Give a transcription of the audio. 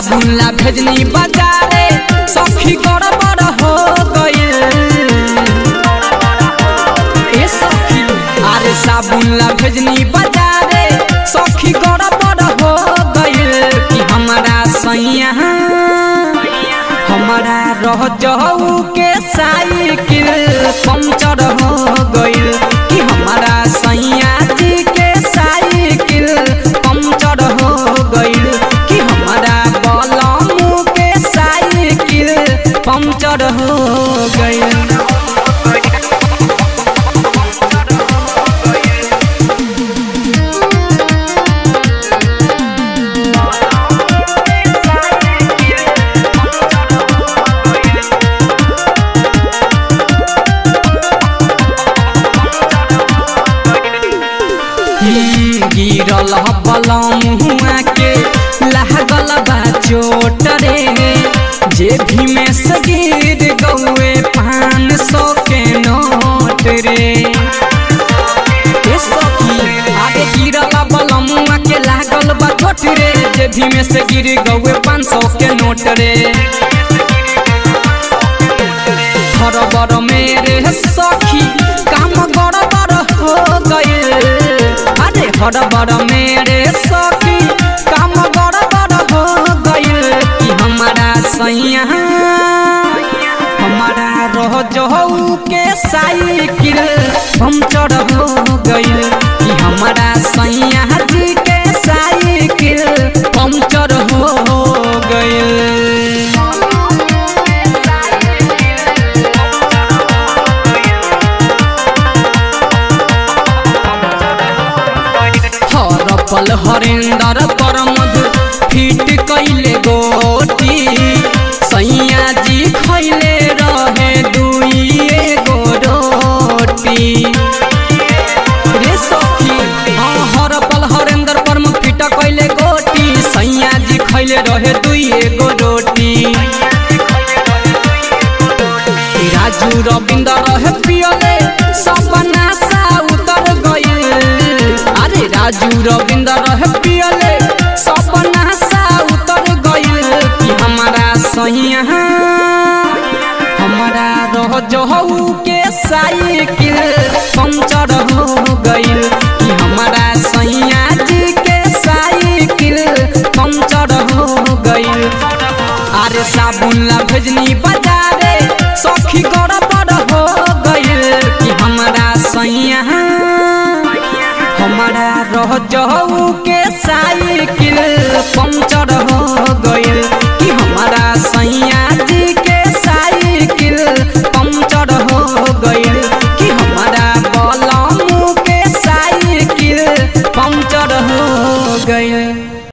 साबुन ला भेजनी बाजारे सखी गड़बड़ हो गइल। ए सखी अरे साबुन ला भेजनी बाजारे सखी गड़बड़ हो गइल कि हमारा सैया हमारा रह जाऊ के साइकिल पंचर हो गइल कि हमारा सैया जी के साइकिल पंचर हो गइल कि हमारा बलमू के साइकिल पंचर हो गइल। गिरल बलमुआ के लागल बा चोट रे जेबी में से गिर गौए 500 के नोट रे। ए सखी आगे गिरल बलमुआ के लागल बा चोट रे जेबी में से गिर गौए 500 के नोट रे। हरबर मेरे सखी काम गड़बड़ हो गइल। अरे हरबर मेरे सखी काम गड़बड़ हो गइल कि हमारा सैया हमारा रह जाऊ के साइकिल पंचर हो गइल कि हमारा सैया जी के साइकिल पंचर हो गइल। पल हरेंदर पर मधु फिट कैले गोटी सैया जी खैले रहे 2 रोटी रे सखी। हाँ हर पल हरेंदर पर मधु फिट कैले गोटी सैया जी खैले रहे 2 रोटी। राजू रविंदर रहे पियले सपना सा उतर गइल। अरे राजू रविंदर रहे पियले सपना सा उतर गइल कि हमारा सैया हमारा रह जाऊ के साइकिल पंचर हो गइल कि हमारा सैया जी के साइकिल पंचर हो गइल। अरे साबुन ला भेजनी बाजारे सखी गड़बड़ हो गइल कि हमारा सैया हमारा रह जाऊ के साइकिल